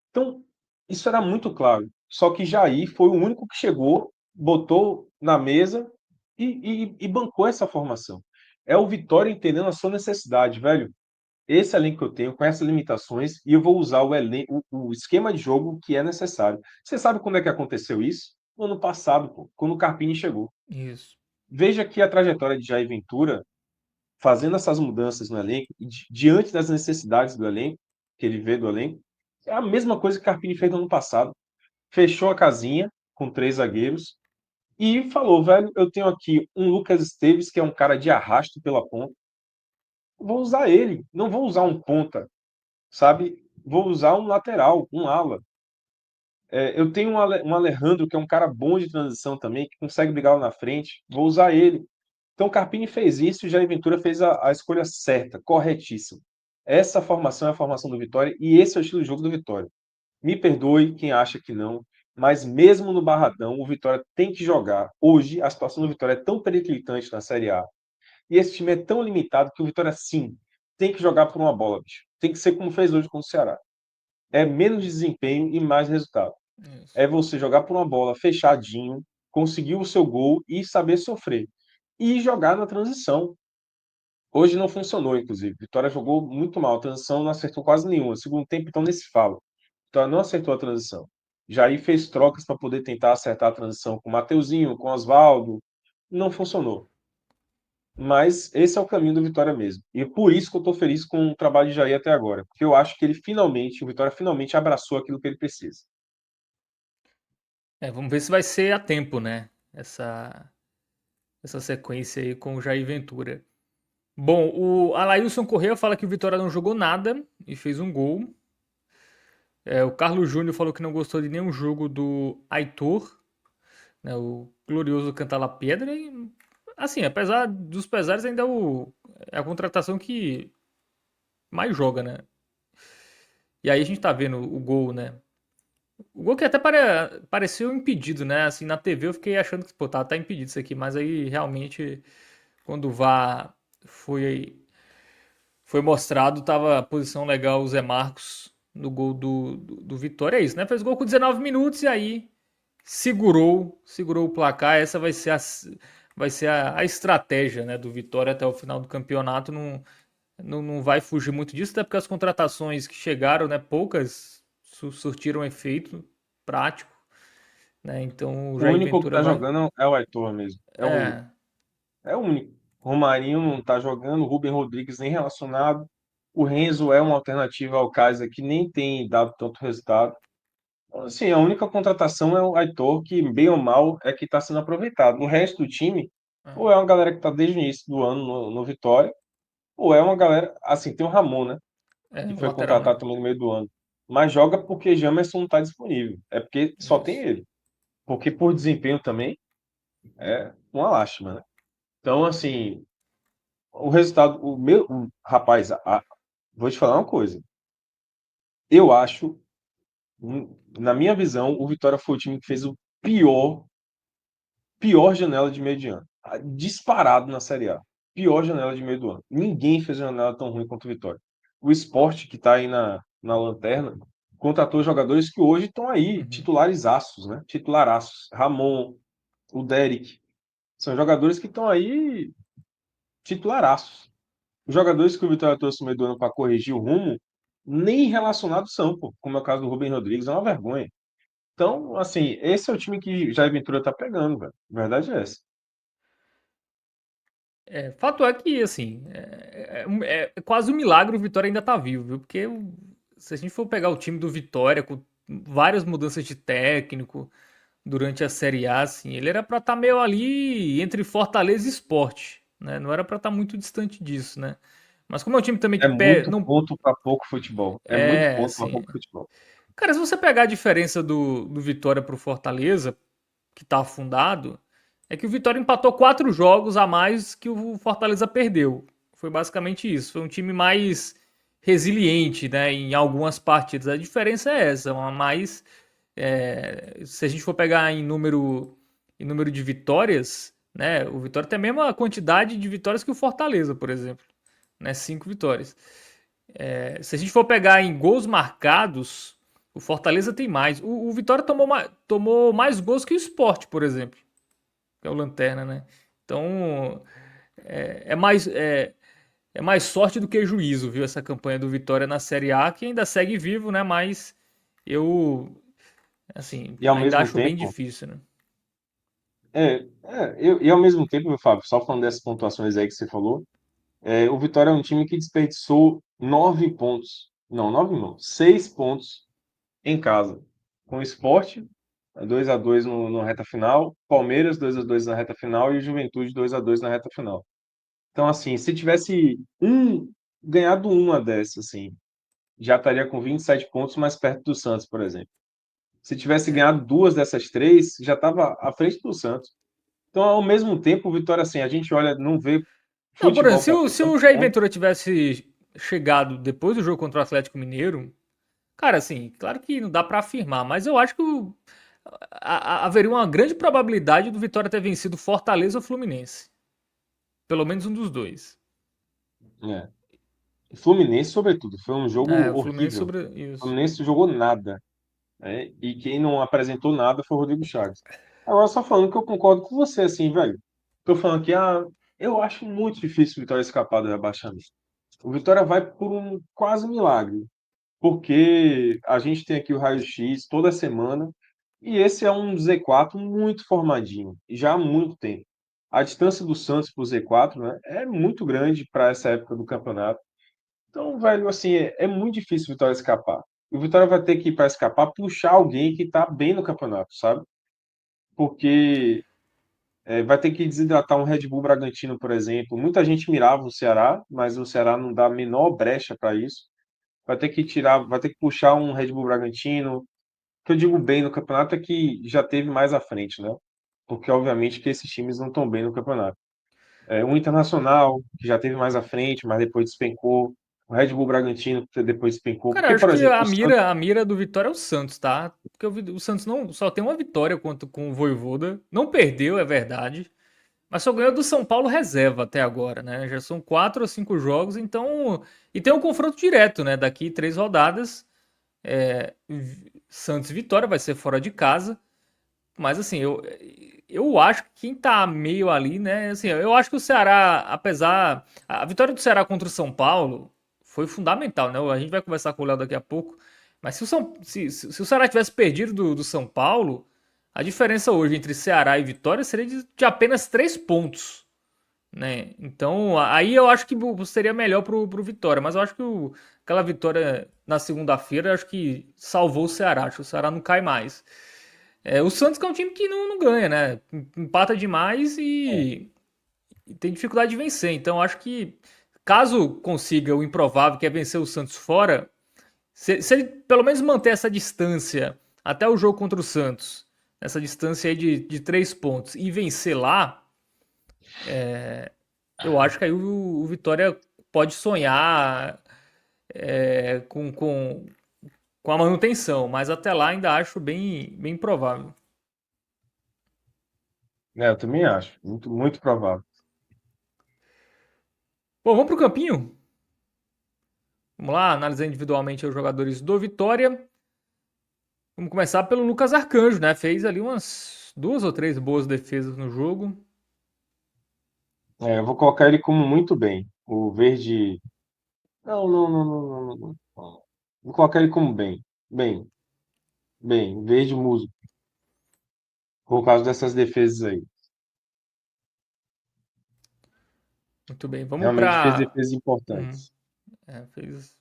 Então, isso era muito claro. Só que Jair foi o único que chegou, botou na mesa e bancou essa formação. É o Vitória entendendo a sua necessidade, velho. Esse elenco que eu tenho, com essas limitações, e eu vou usar o esquema de jogo que é necessário. Você sabe quando é que aconteceu isso? No ano passado, pô, quando o Carpini chegou. Isso. Veja que a trajetória de Jair Ventura, fazendo essas mudanças no elenco, diante das necessidades do elenco, que ele vê do elenco, é a mesma coisa que o Carpini fez no ano passado. Fechou a casinha com 3 zagueiros e falou, velho, eu tenho aqui um Lucas Esteves, que é um cara de arrasto pela ponta. Vou usar ele, não vou usar um ponta, sabe? Vou usar um lateral, um ala. Eu tenho um Alejandro, que é um cara bom de transição também, que consegue brigar lá na frente. Vou usar ele. Então, o Carpini fez isso e Jair Ventura fez a escolha certa, corretíssima. Essa formação é a formação do Vitória e esse é o estilo de jogo do Vitória. Me perdoe quem acha que não, mas mesmo no Barradão, o Vitória tem que jogar. Hoje, a situação do Vitória é tão periclitante na Série A e esse time é tão limitado que o Vitória, sim, tem que jogar por uma bola, bicho. Tem que ser como fez hoje com o Ceará. É menos desempenho e mais resultado. Isso. É você jogar por uma bola fechadinho, conseguir o seu gol e saber sofrer. E jogar na transição. Hoje não funcionou, inclusive. Vitória jogou muito mal. A transição não acertou quase nenhuma. Segundo tempo, então, nesse falo. Vitória não acertou a transição. Jair fez trocas para poder tentar acertar a transição com o Mateuzinho, com o Oswaldo. Não funcionou. Mas esse é o caminho do Vitória mesmo. E por isso que eu estou feliz com o trabalho de Jair até agora. Porque eu acho que ele finalmente, o Vitória finalmente abraçou aquilo que ele precisa. Vamos ver se vai ser a tempo, né? Essa sequência aí com o Jair Ventura. Bom, o Alailson Corrêa fala que o Vitória não jogou nada e fez um gol. O Carlos Júnior falou que não gostou de nenhum jogo do Aitor, né, o glorioso Cantar La Pedra. E, assim, apesar dos pesares, ainda é a contratação que mais joga, né? E aí a gente tá vendo o gol, né? O gol que até pareceu impedido, né? Assim, na TV eu fiquei achando que, pô, tá impedido isso aqui, mas aí realmente, quando o VAR foi mostrado, tava a posição legal o Zé Marcos no gol do Vitória. É isso, né? Fez gol com 19 minutos e aí segurou o placar. Essa vai ser a estratégia, né, do Vitória até o final do campeonato. Não vai fugir muito disso, até porque as contratações que chegaram, né, poucas surtiram efeito prático, né? Então o O Jair único que Ventura tá vai. jogando é o Aitor mesmo. É o único. É, É o único. Romarinho não tá jogando, o Rubem Rodrigues nem relacionado. O Renzo é uma alternativa ao Kaiser que nem tem dado tanto resultado. Então, assim, a única contratação é o Aitor, que bem ou mal é que está sendo aproveitado. O resto do time, ou é uma galera que está desde o início do ano no Vitória, ou é uma galera. Assim, tem o Ramon, né? Que o foi lateral, né? contratado também no meio do ano. Mas joga porque Jamerson não está disponível. É porque só tem Isso. ele. Porque por desempenho também é uma lástima, né? Então, assim, o resultado, rapaz, vou te falar uma coisa. Eu acho, na minha visão, o Vitória foi o time que fez o pior janela de meio de ano. Disparado na Série A. Pior janela de meio do ano. Ninguém fez uma janela tão ruim quanto o Vitória. O Sport, que está aí na lanterna, contratou jogadores que hoje estão aí, Uhum. titularizaços, né? Titularaços. Ramon, o Derek. São jogadores que estão aí titularaços. Os jogadores que o Vitória trouxe no meio do ano para corrigir o rumo, nem relacionados são, pô, como é o caso do Rubem Rodrigues, é uma vergonha. Então, assim, esse é o time que Jair Ventura tá pegando, velho. A verdade é essa. Fato é que, assim, é quase um milagre o Vitória ainda tá vivo, viu? Porque se a gente for pegar o time do Vitória com várias mudanças de técnico durante a Série A, assim, ele era pra estar meio ali entre Fortaleza e Sport, né? Não era pra estar muito distante disso, né? Mas como é um time também É que muito não ponto para pouco futebol. É muito ponto para assim, pouco futebol. cara, se você pegar a diferença do Vitória pro Fortaleza, que tá afundado, é que o Vitória empatou 4 jogos a mais que o Fortaleza perdeu. Foi basicamente isso. Foi um time mais resiliente, né, em algumas partidas. A diferença é essa, mas se a gente for pegar em número de vitórias, né, o Vitória tem a mesma quantidade de vitórias que o Fortaleza, por exemplo, né, 5 vitórias. Se a gente for pegar em gols marcados, o Fortaleza tem mais. O Vitória tomou mais gols que o Sport, por exemplo, que é o Lanterna, né? Então, é mais sorte do que juízo, viu? Essa campanha do Vitória na Série A, que ainda segue vivo, né? Mas eu, assim, E ao ainda mesmo acho bem tempo, difícil, né? e ao mesmo tempo, meu Fábio, só falando dessas pontuações aí que você falou, o Vitória é um time que desperdiçou 9 pontos. Não, 9 não, 6 pontos em casa. Com o Sport, 2-2 no reta final, Palmeiras 2-2 na reta final e o Juventude 2-2 na reta final. Então, assim, se tivesse ganhado uma dessas, assim, já estaria com 27 pontos mais perto do Santos, por exemplo. Se tivesse ganhado duas dessas três, já estava à frente do Santos. Então, ao mesmo tempo, o Vitória, assim, a gente olha, não vê Não, por exemplo, futebol para ter se o tantos Jair pontos. Ventura tivesse chegado depois do jogo contra o Atlético Mineiro, cara, assim, claro que não dá pra afirmar, mas eu acho que haveria uma grande probabilidade do Vitória ter vencido Fortaleza ou Fluminense. Pelo menos um dos dois. É. Fluminense, sobretudo, foi um jogo O Fluminense horrível. sobre O isso. Fluminense jogou nada, né? E quem não apresentou nada foi o Rodrigo Chaves. Agora, só falando que eu concordo com você, assim, velho. Tô falando que eu acho muito difícil o Vitória escapar do rebaixamento. O Vitória vai por um quase milagre, porque a gente tem aqui o raio-x toda semana e esse é um Z4 muito formadinho, e já há muito tempo. A distância do Santos para o Z4, né, é muito grande para essa época do campeonato. Então, velho, assim, é muito difícil o Vitória escapar. O Vitória vai ter que, para escapar, puxar alguém que está bem no campeonato, sabe? Porque vai ter que desidratar um Red Bull Bragantino, por exemplo. Muita gente mirava o Ceará, mas o Ceará não dá a menor brecha para isso. Vai ter que puxar um Red Bull Bragantino. O que eu digo bem no campeonato é que já teve mais à frente, né? Porque obviamente que esses times não estão bem no campeonato. O Internacional, que já teve mais à frente, mas depois despencou. O Red Bull Bragantino, que depois despencou. Cara, eu Porque, acho por que exemplo, o Santos. a mira do Vitória é o Santos, tá? Porque o Santos não só tem uma vitória contra com o Voivoda. Não perdeu, é verdade. Mas só ganhou do São Paulo reserva até agora, né? Já são 4 ou 5 jogos, então. E tem um confronto direto, né? Daqui 3 rodadas. Santos e Vitória vai ser fora de casa. Mas assim, eu acho que quem tá meio ali, né? Assim, eu acho que o Ceará, apesar. A vitória do Ceará contra o São Paulo foi fundamental, né? A gente vai conversar com o Léo daqui a pouco. Mas se o Ceará tivesse perdido do São Paulo, a diferença hoje entre Ceará e Vitória seria de apenas 3 pontos, né? Então, aí eu acho que seria melhor pro Vitória. Mas eu acho que aquela vitória na segunda-feira, eu acho que salvou o Ceará. Acho que o Ceará não cai mais. O Santos que é um time que não ganha, né? Empata demais e tem dificuldade de vencer. Então, acho que caso consiga o improvável, que é vencer o Santos fora, se ele pelo menos manter essa distância até o jogo contra o Santos, essa distância aí de 3 pontos, e vencer lá, eu acho que aí o Vitória pode sonhar com a manutenção, mas até lá ainda acho bem improvável. Eu também acho. Muito, muito provável. Bom, vamos pro campinho? Vamos lá, analisar individualmente os jogadores do Vitória. Vamos começar pelo Lucas Arcanjo, né? Fez ali umas 2 ou 3 boas defesas no jogo. Eu vou colocar ele como muito bem. O verde. Não, não, não, não, não, não, não. Vou colocar ele como bem. Bem, bem, verde musgo. Por causa dessas defesas aí. Muito bem. Vamos Realmente fez para. defesas importantes. Fez.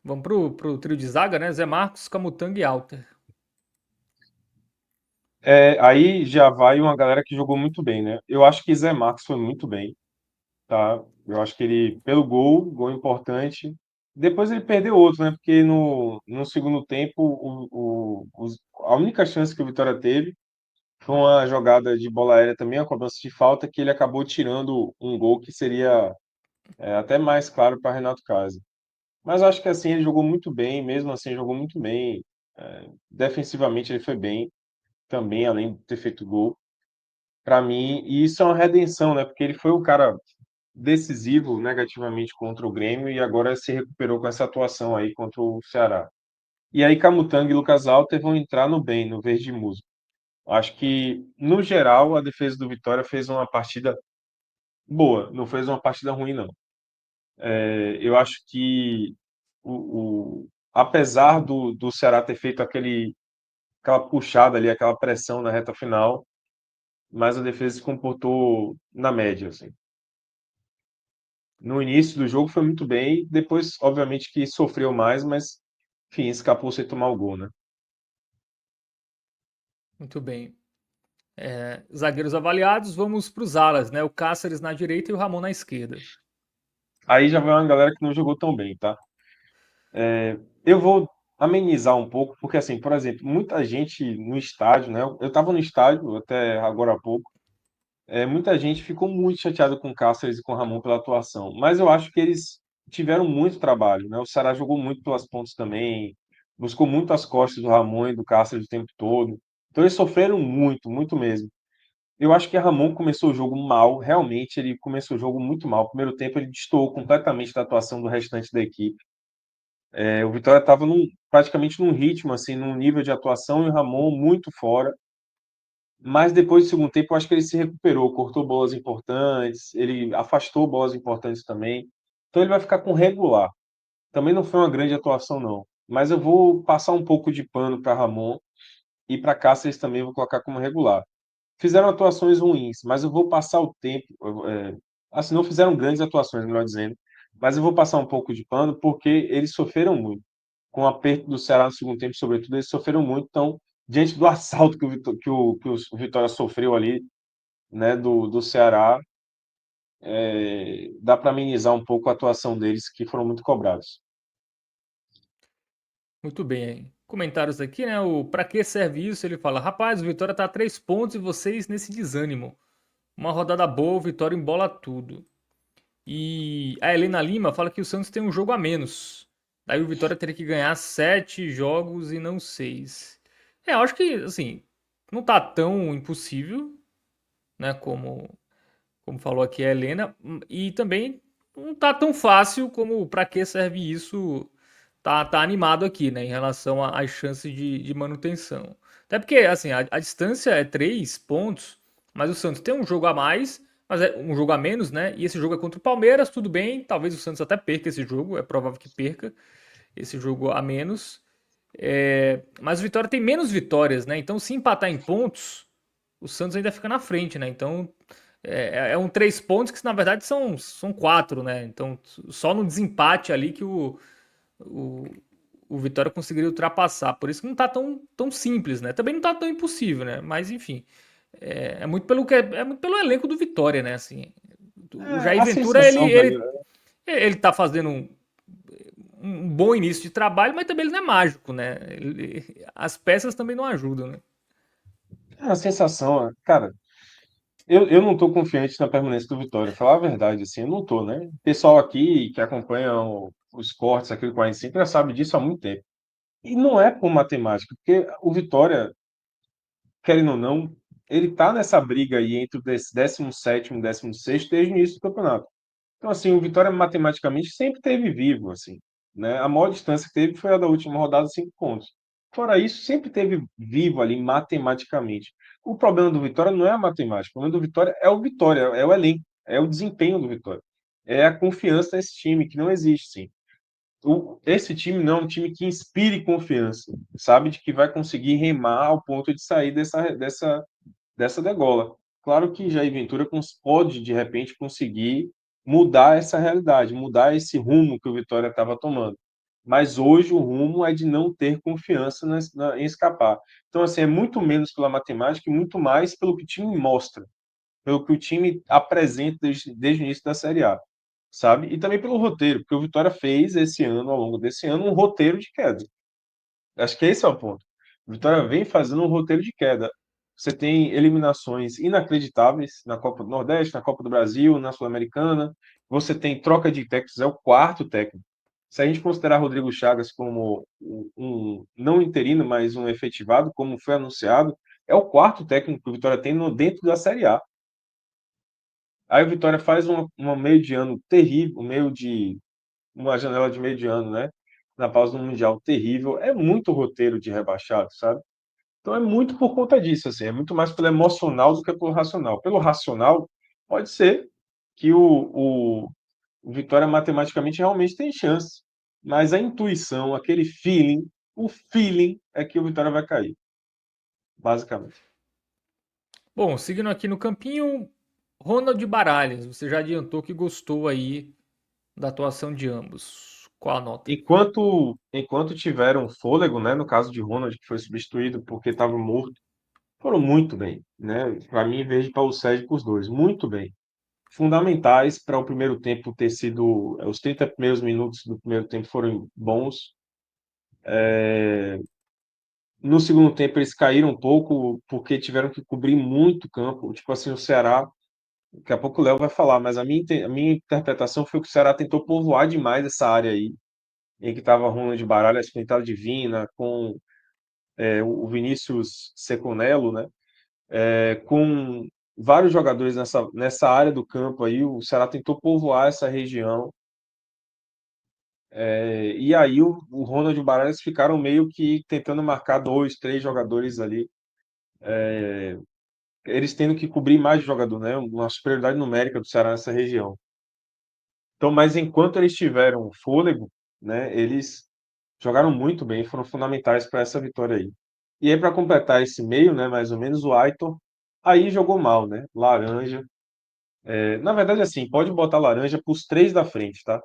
Vamos pro trio de zaga, né? Zé Marcos, Camutanga e Alter. Aí já vai uma galera que jogou muito bem, né? Eu acho que Zé Marcos foi muito bem, tá? Eu acho que ele, pelo gol importante. Depois ele perdeu outro, né? Porque no segundo tempo, a única chance que o Vitória teve foi uma jogada de bola aérea também, uma cobrança de falta, que ele acabou tirando um gol que seria até mais claro para Renato Kaiser. Mas eu acho que assim ele jogou muito bem, mesmo assim jogou muito bem. Defensivamente ele foi bem também, além de ter feito gol. Para mim, e isso é uma redenção, né? Porque ele foi o cara decisivo negativamente contra o Grêmio e agora se recuperou com essa atuação aí contra o Ceará. E aí Camutanga e Lucas Alter vão entrar no bem, no verde musgo. Acho que, no geral, a defesa do Vitória fez uma partida boa, não fez uma partida ruim, não. Eu acho que, apesar do Ceará ter feito aquela puxada ali, aquela pressão na reta final, mas a defesa se comportou na média, assim. No início do jogo foi muito bem, depois, obviamente, que sofreu mais, mas, enfim, escapou sem tomar o gol, né? Muito bem. Zagueiros avaliados, vamos para os alas, né? O Cáceres na direita e o Ramon na esquerda. Aí já vai uma galera que não jogou tão bem, tá? Eu vou amenizar um pouco, porque, assim, por exemplo, muita gente no estádio, né? Eu estava no estádio até agora há pouco, muita gente ficou muito chateada com o Cáceres e com o Ramon pela atuação, mas eu acho que eles tiveram muito trabalho, né? O Ceará jogou muito pelas pontas também, buscou muito as costas do Ramon e do Cáceres o tempo todo, então eles sofreram muito, muito mesmo. Eu acho que o Ramon começou o jogo mal, realmente ele começou o jogo muito mal. No primeiro tempo ele destoou completamente da atuação do restante da equipe. O Vitória estava praticamente num ritmo, assim, num nível de atuação e o Ramon muito fora. Mas depois do segundo tempo, eu acho que ele se recuperou, cortou bolas importantes, ele afastou bolas importantes também. Então ele vai ficar com regular. Também não foi uma grande atuação, não. Mas eu vou passar um pouco de pano para Ramon e para Cáceres também vou colocar como regular. Fizeram atuações ruins, mas eu vou passar o tempo. Assim, não fizeram grandes atuações, melhor dizendo, mas eu vou passar um pouco de pano porque eles sofreram muito. Com o aperto do Ceará no segundo tempo, sobretudo, eles sofreram muito. Então, diante do assalto que o Vitória sofreu ali, né, do Ceará, dá para amenizar um pouco a atuação deles, que foram muito cobrados. Muito bem. Comentários aqui, né? O Pra que serve isso? Ele fala: Rapaz, o Vitória tá a 3 pontos e vocês nesse desânimo. Uma rodada boa, o Vitória embola tudo. E a Helena Lima fala que o Santos tem um jogo a menos. Daí o Vitória teria que ganhar 7 jogos e não 6. Eu acho que, assim, não tá tão impossível, né? Como falou aqui a Helena. E também não tá tão fácil como pra que serve isso. Tá animado aqui, né? Em relação às chances de manutenção. Até porque, assim, a distância é 3 pontos, mas o Santos tem um jogo a mais, mas é um jogo a menos, né? E esse jogo é contra o Palmeiras, tudo bem. Talvez o Santos até perca esse jogo, é provável que perca esse jogo a menos. Mas o Vitória tem menos vitórias, né? Então, se empatar em pontos, o Santos ainda fica na frente, né? Então, um 3 pontos que na verdade são 4, né? Então, só no desempate ali que o, o Vitória conseguiria ultrapassar. Por isso que não tá tão simples, né? Também não tá tão impossível, né? Mas enfim, é muito é muito pelo elenco do Vitória, né? Assim, o Jair A Ventura sensação, velho, ele tá fazendo um bom início de trabalho, mas também ele não é mágico, né? As peças também não ajudam, né? a sensação, cara, eu não estou confiante na permanência do Vitória, falar a verdade, assim, eu não estou, né? O pessoal aqui que acompanha os cortes aqui do 45 já sabe disso há muito tempo. E não é por matemática, porque o Vitória, querendo ou não, ele tá nessa briga aí entre o 17º e 16º desde o início do campeonato. Então, assim, o Vitória matematicamente sempre teve vivo, assim, né? A maior distância que teve foi a da última rodada, 5 pontos. Fora isso, sempre teve vivo ali matematicamente. O problema do Vitória não é a matemática, o problema do Vitória é o elenco. é o desempenho do Vitória. É a confiança nesse time, que não existe, sim. Esse time não é um time que inspire confiança, sabe? De que vai conseguir remar ao ponto de sair dessa degola. Claro que Jair Ventura pode, de repente, conseguir mudar essa realidade, mudar esse rumo que o Vitória estava tomando. Mas hoje o rumo é de não ter confiança em escapar. Então, assim, é muito menos pela matemática e muito mais pelo que o time mostra, pelo que o time apresenta desde o início da Série A, sabe? E também pelo roteiro, porque o Vitória fez esse ano, ao longo desse ano, um roteiro de queda. Acho que esse é o ponto. O Vitória vem fazendo um roteiro de queda. Você tem eliminações inacreditáveis na Copa do Nordeste, na Copa do Brasil, na Sul-Americana. Você tem troca de técnicos, é o quarto técnico. Se a gente considerar Rodrigo Chagas como um não interino, mas um efetivado, como foi anunciado, é o quarto técnico que o Vitória tem dentro da Série A. Aí o Vitória faz uma meio de ano terrível, uma janela de meio de ano, né? Na pausa do Mundial terrível. É muito roteiro de rebaixado, sabe? Então é muito por conta disso, assim, é muito mais pelo emocional do que pelo racional. Pelo racional, pode ser que o Vitória matematicamente realmente tem chance, mas a intuição, aquele feeling, o feeling é que o Vitória vai cair, basicamente. Bom, seguindo aqui no campinho, Ronald Baralhas, você já adiantou que gostou aí da atuação de ambos. Qual a nota? Enquanto tiveram fôlego, né, no caso de Ronald, que foi substituído porque estava morto, foram muito bem, né? Para mim, em vez de Paulo Sérgio para os dois, muito bem. Fundamentais para o primeiro tempo ter sido. Os 30 primeiros minutos do primeiro tempo foram bons. No segundo tempo, eles caíram um pouco porque tiveram que cobrir muito campo. Tipo assim, o Ceará. Daqui a pouco o Léo vai falar, mas a minha interpretação foi que o Ceará tentou povoar demais essa área aí, em que estava Ronald Baralhas, Pintada Divina, com o Vinícius Seconello, né? Com vários jogadores nessa área do campo aí, o Ceará tentou povoar essa região. E aí o Ronald e o Baralhas ficaram meio que tentando marcar dois, três jogadores ali, eles tendo que cobrir mais jogador, né? Uma superioridade numérica do Ceará nessa região. Então, mas enquanto eles tiveram fôlego, né, eles jogaram muito bem, foram fundamentais para essa vitória aí. E aí, para completar esse meio, né, mais ou menos, o Aitor aí jogou mal, né? Laranja. Na verdade, assim, pode botar laranja para os três da frente, tá?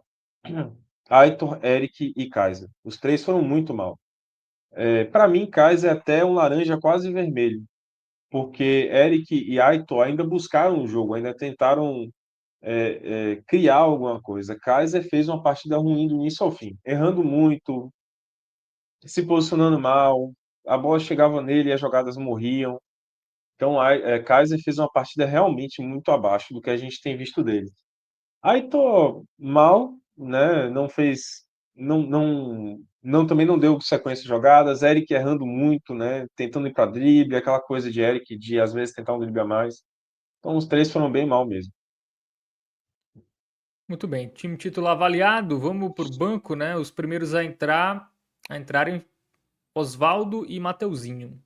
Aitor, Eric e Kaiser. Os três foram muito mal. Para mim, Kaiser é até um laranja quase vermelho, porque Eric e Aitor ainda buscaram o jogo, ainda tentaram criar alguma coisa. Kaiser fez uma partida ruim do início ao fim, errando muito, se posicionando mal, a bola chegava nele e as jogadas morriam. Então, Kaiser fez uma partida realmente muito abaixo do que a gente tem visto dele. Aitor mal, né? Não fez, também não deu sequência de jogadas. Eric errando muito, né? Tentando ir para drible, aquela coisa de Eric de às vezes tentar um drible a mais. Então os três foram bem mal mesmo. Muito bem, time titular avaliado, vamos por banco, né? Os primeiros a entrarem Oswaldo e Mateuzinho.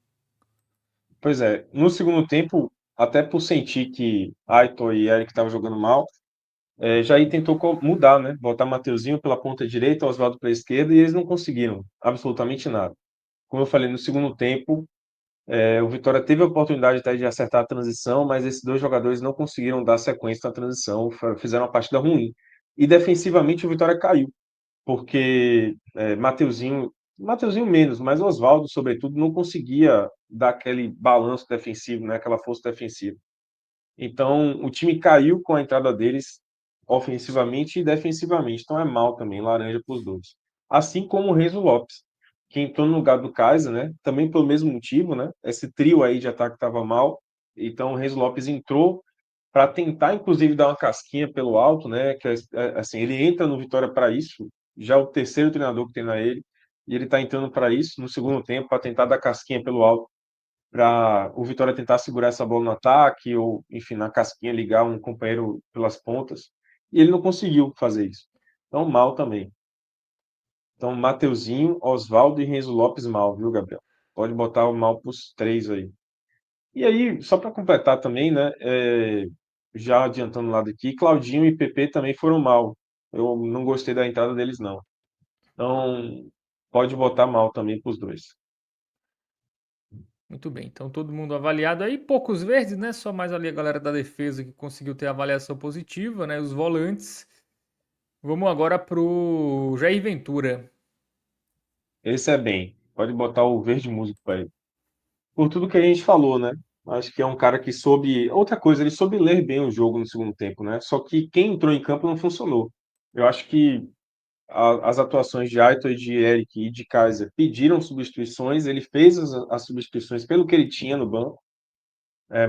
Pois é, no segundo tempo, até por sentir que Aitor e Eric estavam jogando mal, Jair tentou mudar, né? Botar Mateuzinho pela ponta direita, Oswaldo para a esquerda, e eles não conseguiram absolutamente nada. Como eu falei, no segundo tempo, o Vitória teve a oportunidade até de acertar a transição, mas esses dois jogadores não conseguiram dar sequência na transição, fizeram uma partida ruim. E defensivamente o Vitória caiu, porque Mateuzinho menos, mas Oswaldo, sobretudo, não conseguia dar aquele balanço defensivo, né, aquela força defensiva. Então, o time caiu com a entrada deles ofensivamente e defensivamente. Então, é mal também, laranja para os dois. Assim como o Renzo Lopes, que entrou no lugar do Kaiser, né? Também pelo mesmo motivo, né? Esse trio aí de ataque estava mal. Então, o Renzo Lopes entrou para tentar, inclusive, dar uma casquinha pelo alto, né? Que assim, ele entra no Vitória para isso. Já é o terceiro treinador que tem na ele, e ele está entrando para isso no segundo tempo, para tentar dar casquinha pelo alto para o Vitória tentar segurar essa bola no ataque ou, enfim, na casquinha ligar um companheiro pelas pontas. E ele não conseguiu fazer isso. Então, mal também. Então, Mateuzinho, Oswaldo e Renzo Lopes mal, viu, Gabriel? Pode botar o mal para os três aí. E aí, só para completar também, né? já adiantando o lado aqui, Claudinho e PP também foram mal. Eu não gostei da entrada deles, não. Então, pode botar mal também para os dois. Muito bem, então todo mundo avaliado aí, poucos verdes, né? Só mais ali a galera da defesa que conseguiu ter avaliação positiva, né? Os volantes. Vamos agora pro Jair Ventura. Esse é bem. Pode botar o verde músico para ele. Por tudo que a gente falou, né? Acho que é um cara que soube. Outra coisa, ele soube ler bem o jogo no segundo tempo, né? Só que quem entrou em campo não funcionou. Eu acho que as atuações de Aitor e de Eric e de Kaiser pediram substituições, ele fez as substituições pelo que ele tinha no banco.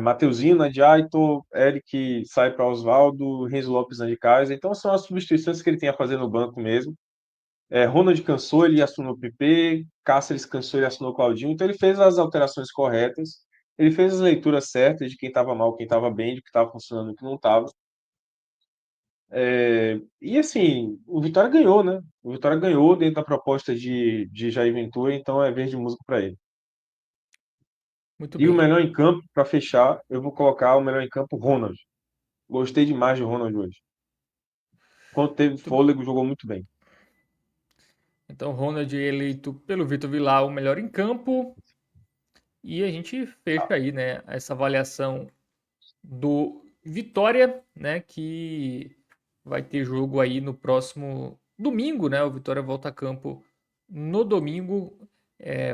Mateuzinho na de Aitor, Eric sai para Oswaldo, Renzo Lopes na de Kaiser. Então são as substituições que ele tem a fazer no banco mesmo. Ronald cansou, ele assinou o PP, Cáceres cansou, ele assinou o Claudinho. Então ele fez as alterações corretas, ele fez as leituras certas de quem estava mal, quem estava bem, de que estava funcionando e o que não estava. E assim, o Vitória ganhou, né? O Vitória ganhou dentro da proposta de Jair Ventura, então é verde músico para ele. Muito E o bem. melhor em campo, para fechar, eu vou colocar o melhor em campo, Ronald. Gostei demais de Ronald hoje. Quando teve Muito bem. fôlego, jogou muito bem. Então, Ronald eleito pelo Vitor Vilar o melhor em campo. E a gente fecha aí, né, essa avaliação do Vitória, né, que vai ter jogo aí no próximo domingo, né? O Vitória volta a campo no domingo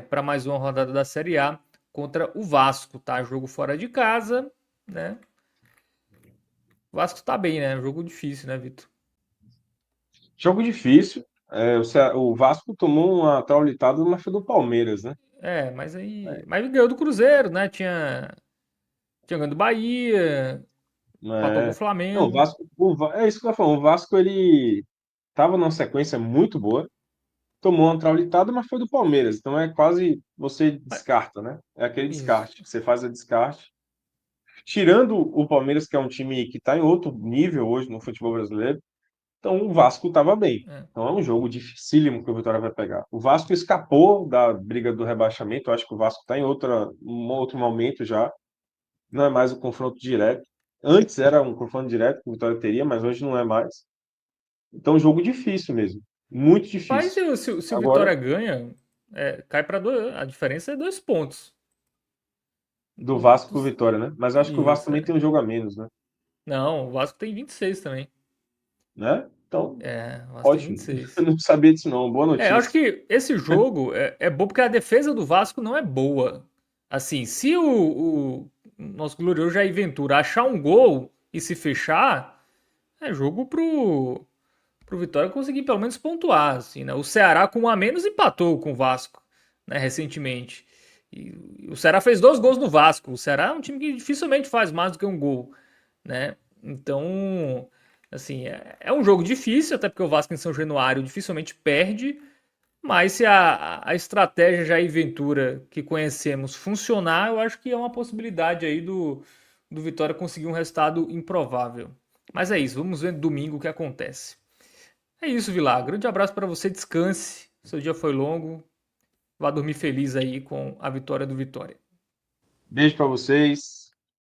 para mais uma rodada da Série A contra o Vasco, tá? Jogo fora de casa, né? O Vasco tá bem, né? Jogo difícil, né, Vitor? Jogo difícil. O Vasco tomou uma traulitada, mas foi do Palmeiras, né? Mas aí. Mas ganhou do Cruzeiro, né? Tinha ganho do Bahia, empatou com o É, não, o Flamengo. Vasco, é isso que eu tô falando. O Vasco ele estava numa sequência muito boa, tomou uma traulitada, mas foi do Palmeiras. Então é quase você Mas- descarta, né? É aquele Isso. descarte. Você faz a descarte. Tirando o Palmeiras, que é um time que está em outro nível hoje no futebol brasileiro, então o Vasco estava bem. É. Então é um jogo dificílimo que o Vitória vai pegar. O Vasco escapou da briga do rebaixamento. Eu acho que o Vasco está em um outro momento já. Não é mais um confronto direto. Antes era um confronto direto que o Vitória teria, mas hoje não é mais. Então, jogo difícil mesmo. Muito Mas difícil. se o Agora, Vitória ganha, cai para dois. A diferença é 2 pontos. do Vasco pro Vitória, né? Mas eu acho que o Vasco Isso, também é. tem um jogo a menos, né? Não, o Vasco tem 26 também. Né? Então, O Vasco tem vinte e ótimo. Eu seis. não sabia disso, não. Boa Eu acho notícia. que esse jogo é bom porque a defesa do Vasco não é boa. Assim, se o nosso glorioso Jair Ventura achar um gol e se fechar, é jogo pro Vitória conseguir pelo menos pontuar, assim, né? O Ceará com um a menos empatou com o Vasco, né, recentemente. E o Ceará fez 2 gols no Vasco. O Ceará é um time que dificilmente faz mais do que um gol, né? Então, assim, é um jogo difícil, até porque o Vasco em São Januário dificilmente perde, mas se a estratégia Jair Ventura que conhecemos funcionar, eu acho que é uma possibilidade aí do Vitória conseguir um resultado improvável. Mas é isso, vamos ver domingo o que acontece. É isso, Vilar. Grande abraço para você, descanse. Seu dia foi longo. Vá dormir feliz aí com a vitória do Vitória. Beijo para vocês.